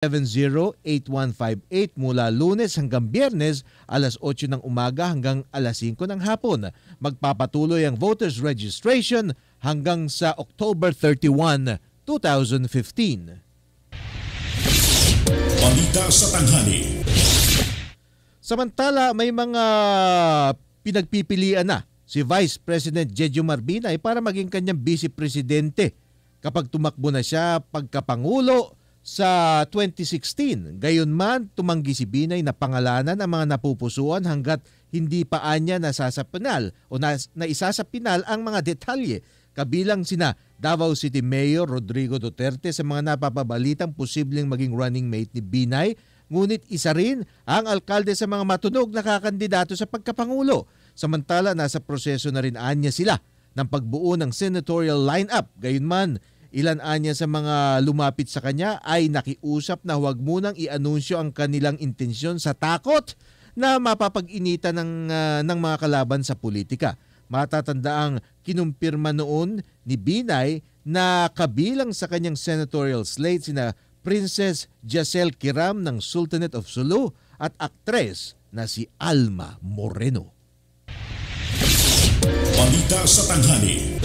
708158 mula Lunes hanggang Biyernes alas 8 ng umaga hanggang alas 5 ng hapon. Magpapatuloy ang voters registration hanggang sa October 31, 2015. Balita sa tanghali. Samantala, may mga pinagpipilian na si Vice President Jejo Marbinay para maging kanyang Vice Presidente kapag tumakbo na siya pagkapangulo sa 2016. Gayunman, tumanggi si Binay na pangalanan ang mga napupusuan hanggat hindi pa anya nasasapinal o naisasapinal ang mga detalye. Kabilang sina Davao City Mayor Rodrigo Duterte sa mga napapabalitang posibleng maging running mate ni Binay. Ngunit isa rin ang alkalde sa mga matunog na kakandidato sa pagkapangulo. Samantala, nasa proseso na rin anya sila ng pagbuo ng senatorial lineup. Gayunman, ilan anya sa mga lumapit sa kanya ay nakiusap na huwag munang i-anunsyo ang kanilang intensyon sa takot na mapapag-initan ng mga kalaban sa politika. Matatandaang kinumpirma noon ni Binay na kabilang sa kanyang senatorial slate sina Princess Jacel Kiram ng Sultanate of Sulu at aktres na si Alma Moreno. Balita sa tanghali.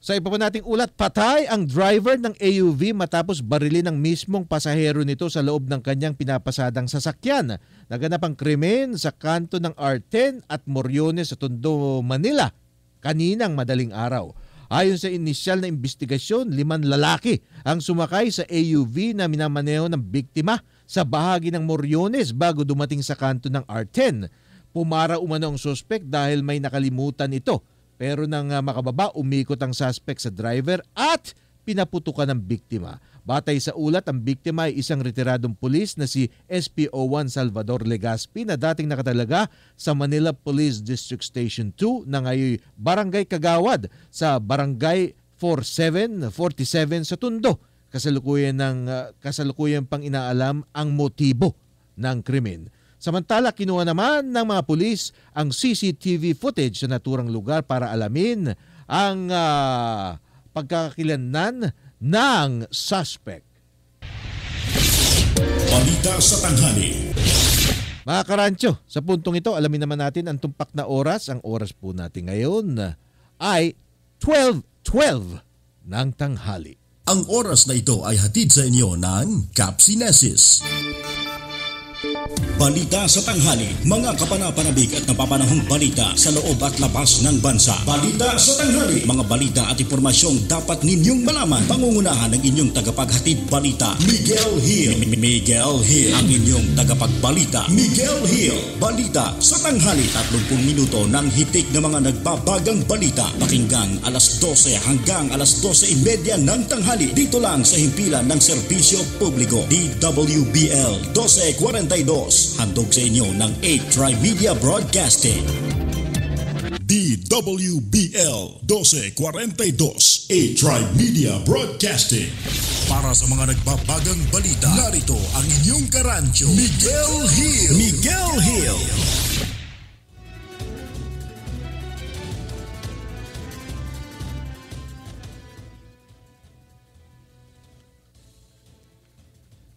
Sa iba pa nating ulat, patay ang driver ng AUV matapos barilin ng mismong pasahero nito sa loob ng kanyang pinapasadang sasakyan. Naganap ang krimen sa kanto ng R10 at Moriones sa Tondo, Manila kaninang madaling araw. Ayon sa inisyal na investigasyon, 5 lalaki ang sumakay sa AUV na minamaneho ng biktima sa bahagi ng Moriones bago dumating sa kanto ng R10. Pumara umano ang suspect dahil may nakalimutan ito. Pero nang makababa, umikot ang suspect sa driver at pinaputukan ng biktima. Batay sa ulat, ang biktima ay isang retiradong pulis na si SPO1 Salvador Legaspi na dating nakatalaga sa Manila Police District Station 2 na ngayon Barangay Kagawad sa Barangay 47 sa Tondo. Kasalukuyan pang inaalam ang motibo ng krimen. Samantala, kinuha naman ng mga pulis ang CCTV footage sa naturang lugar para alamin ang pagkakakilanlan ng suspect. Balita sa tanghali. Mga karancho, sa puntong ito, alamin naman natin ang tumpak na oras. Ang oras po natin ngayon ay 12:12 ng tanghali. Ang oras na ito ay hatid sa inyo ng Capsinesis. Balita sa tanghali, mga kapanapanabik at napapanahong balita sa loob at labas ng bansa. Balita sa tanghali, mga balita at impormasyong dapat ninyong malaman. Pangungunahan ng inyong tagapaghatid balita, Miguel Hill. Miguel Hill, ang inyong tagapagbalita. Miguel Hill, balita sa tanghali, 30 minuto ng hitik na mga nagbabagang balita. Pakinggan alas 12 hanggang alas 12:30 ng tanghali. Dito lang sa himpilan ng serbisyo publiko, DWBL 1242. Handog sa inyo ng 8 Tri-Media Broadcasting. DWBL 1242, 8 Tri-Media Broadcasting. Para sa mga nagbabagang balita, narito ang inyong karancho, Miguel Hill. Miguel Hill.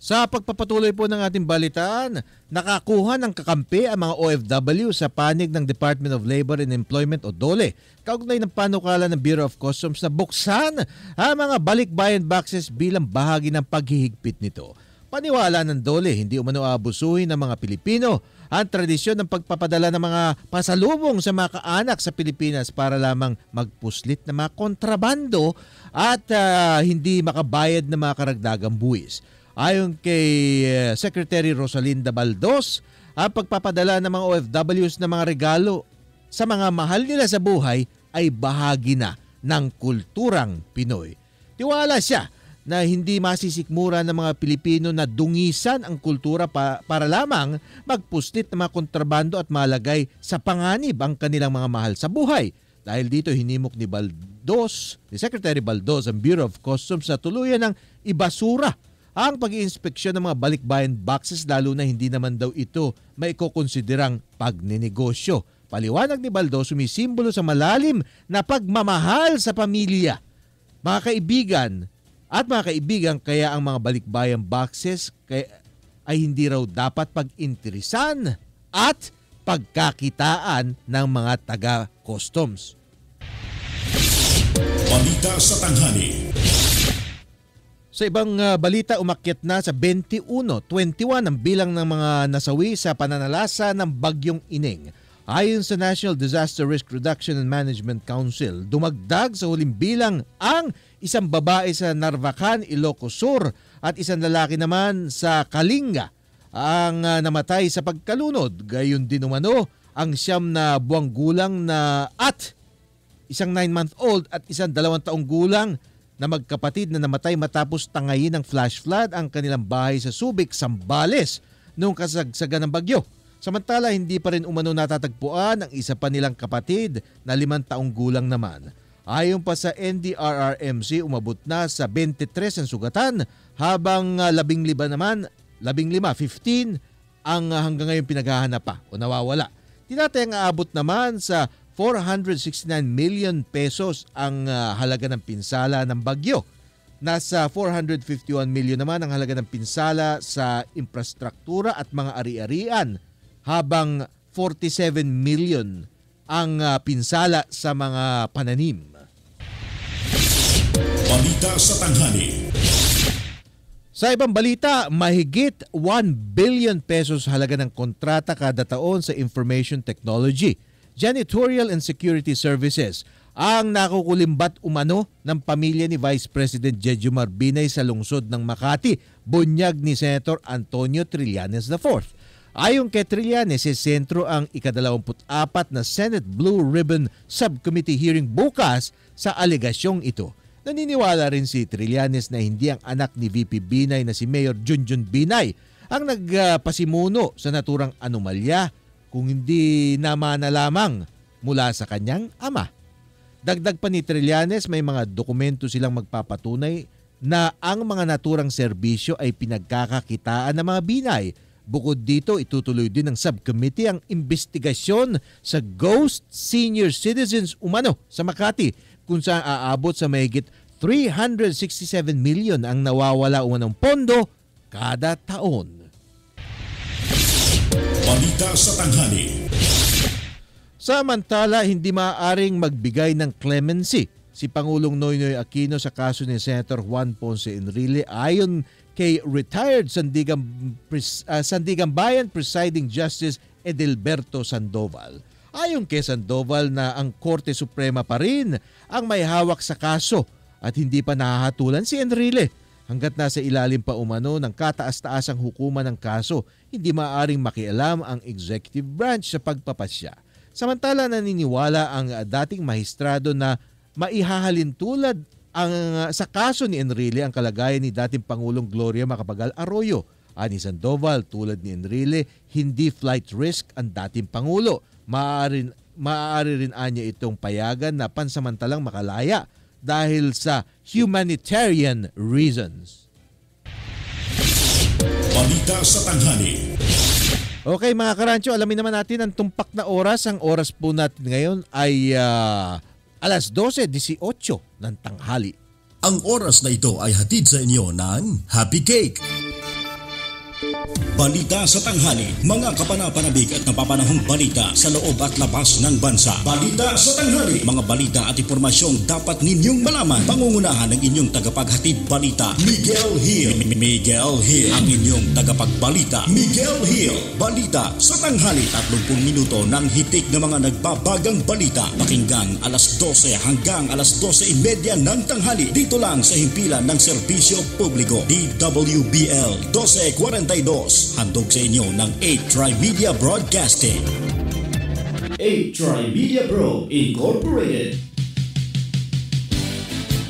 Sa pagpapatuloy po ng ating balitaan, nakakuha ng kakampi ang mga OFW sa panig ng Department of Labor and Employment o DOLE. Kaugnay ng panukala ng Bureau of Customs na buksan ang mga balikbayan boxes bilang bahagi ng paghihigpit nito. Paniwala ng DOLE, hindi umano aabusuhin ng mga Pilipino ang tradisyon ng pagpapadala ng mga pasalubong sa mga kaanak sa Pilipinas para lamang magpuslit ng mga kontrabando at hindi makabayad ng mga karagdagang buwis. Ayon kay Secretary Rosalinda Baldos, ang pagpapadala ng mga OFWs ng mga regalo sa mga mahal nila sa buhay ay bahagi na ng kulturang Pinoy. Tiwala siya na hindi masisikmura ng mga Pilipino na dungisan ang kultura para lamang magpuslit ng mga kontrabando at malagay sa panganib ang kanilang mga mahal sa buhay. Dahil dito hinimok ni Secretary Baldos ang Bureau of Customs na tuluyan ng ibasura ang pag-iinspeksyon ng mga balikbayan boxes, lalo na hindi naman daw ito maikokonsiderang pagninegosyo. Paliwanag ni Baldo, sumisimbolo sa malalim na pagmamahal sa pamilya. Mga kaibigan, At mga kaibigan, kaya ang mga balikbayang boxes ay hindi raw dapat pag-interesan at pagkakitaan ng mga taga-customs. Balita sa tanghali. Sa ibang balita, umakyat na sa 21 ang bilang ng mga nasawi sa pananalasa ng Bagyong Ining. Ayon sa National Disaster Risk Reduction and Management Council, dumagdag sa huling bilang ang isang babae sa Narvacan, Ilocos Sur at isang lalaki naman sa Kalinga ang namatay sa pagkalunod. Gayon din umano ang 9 na buwang gulang at isang 9-month-old at isang 2 taong gulang na magkapatid na namatay matapos tangayin ng flash flood ang kanilang bahay sa Subic, Zambales noong kasagsagan ng bagyo. Samantala, hindi pa rin umano natatagpuan ang isa pa nilang kapatid na 5 taong gulang naman. Ayon pa sa NDRRMC, umabot na sa 23 ang sugatan habang 15 ang hanggang ngayon pinaghahanap pa o nawawala. Tinatayang aabot naman sa 469 million pesos ang halaga ng pinsala ng bagyo. Nasa 451 million naman ang halaga ng pinsala sa infrastruktura at mga ari-arian, habang 47 million ang pinsala sa mga pananim. Balita sa tanghali. Sa ibang balita, mahigit 1 billion pesos halaga ng kontrata kada taon sa information technology, janitorial and security services ang nakukulimbat umano ng pamilya ni Vice President Jejomar Binay sa lungsod ng Makati, bunyag ni Senator Antonio Trillanes IV. Ayon kay Trillanes, sentro ang ika-24 na Senate Blue Ribbon Subcommittee hearing bukas sa alegasyong ito. Naniniwala rin si Trillanes na hindi ang anak ni VP Binay na si Mayor Junjun Binay ang nagpasimuno sa naturang anomalya, kung hindi naman na lamang mula sa kanyang ama. Dagdag pa ni Trillanes, may mga dokumento silang magpapatunay na ang mga naturang serbisyo ay pinagkakakitaan ng mga Binay. Bukod dito, itutuloy din ng subcommittee ang investigasyon sa ghost senior citizens umano sa Makati, kung saan aabot sa mahigit 367 million ang nawawala umanong pondo kada taon. Balita sa tanghali. Samantala, hindi maaaring magbigay ng clemency si Pangulong Noynoy Aquino sa kaso ni Senator Juan Ponce Enrile ayon kay retired Sandigan Bayan Presiding Justice Edilberto Sandoval. Ayon kay Sandoval na ang Korte Suprema pa rin ang may hawak sa kaso at hindi pa nahahatulan si Enrile. Hanggat nasa ilalim pa umano ng kataas-taasang hukuman ng kaso, hindi maaaring makialam ang executive branch sa pagpapasya. Samantala, naniniwala ang dating mahistrado na maihahalin tulad sa kaso ni Enrile ang kalagayan ni dating Pangulong Gloria Macapagal Arroyo. Ani Sandoval, tulad ni Enrile, hindi flight risk ang dating Pangulo. Maaari rin anya itong payagan na pansamantalang makalaya dahil sa humanitarian reasons. Balita sa tanghali. Okay mga karancho, alamin naman natin ang tumpak na oras. Ang oras po natin ngayon ay alas 12:18 ng tanghali. Ang oras na ito ay hatid sa inyo ng Happy Cake. Balita sa tanghali, mga kapanapanabik at napapanahong balita sa loob at labas ng bansa. Balita sa tanghali, mga balita at impormasyong dapat ninyong malaman. Pangungunahan ng inyong tagapaghatid balita, Miguel Hill. Miguel Hill, ang inyong tagapagbalita, Miguel Hill. Balita sa tanghali, 30 minuto ng hitik na mga nagbabagang balita. Pakinggan alas 12 hanggang alas 12:30 ng tanghali. Dito lang sa himpilan ng serbisyo publiko, DWBL 1242. Handog sa inyo ng 8Tri-Media Broadcasting. 8Tri-Media Pro Incorporated.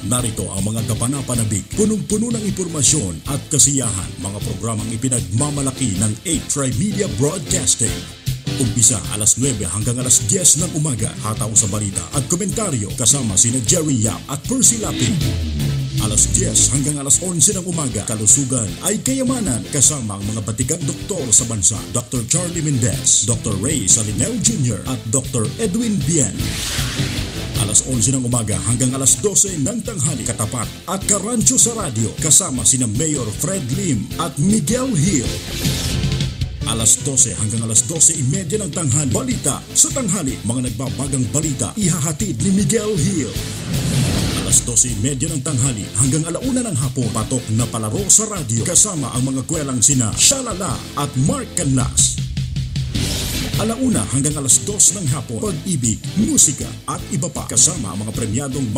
Narito ang mga kapanapanabik, punong-puno ng impormasyon at kasiyahan, mga programang ipinagmamalaki ng 8Tri-Media Broadcasting. Umpisa alas 9 hanggang alas 10 ng umaga, hataw sa balita at komentaryo kasama sina Jerry Yap at Percy Lapid. Alas 10 hanggang alas 11 ng umaga, kalusugan ay kayamanan kasama ang mga batikang doktor sa bansa, Dr. Charlie Mendez, Dr. Ray Salinel Jr. at Dr. Edwin Bien. Alas 11 ng umaga hanggang alas 12 ng tanghali, katapat at karancho sa radyo kasama sina Mayor Fred Lim at Miguel Hill. Alas 12 hanggang alas 12:30 ng tanghali, balita sa tanghali, mga nagbabagang balita ihahatid ni Miguel Hill. Alas 12:30 ng tanghali hanggang alauna ng hapon, patok na palaro sa radyo kasama ang mga kwelang sina Shalala at Mark Canlas. Alauna hanggang alas 2 ng hapon, pag-ibig, musika at iba pa kasama ang mga premyadong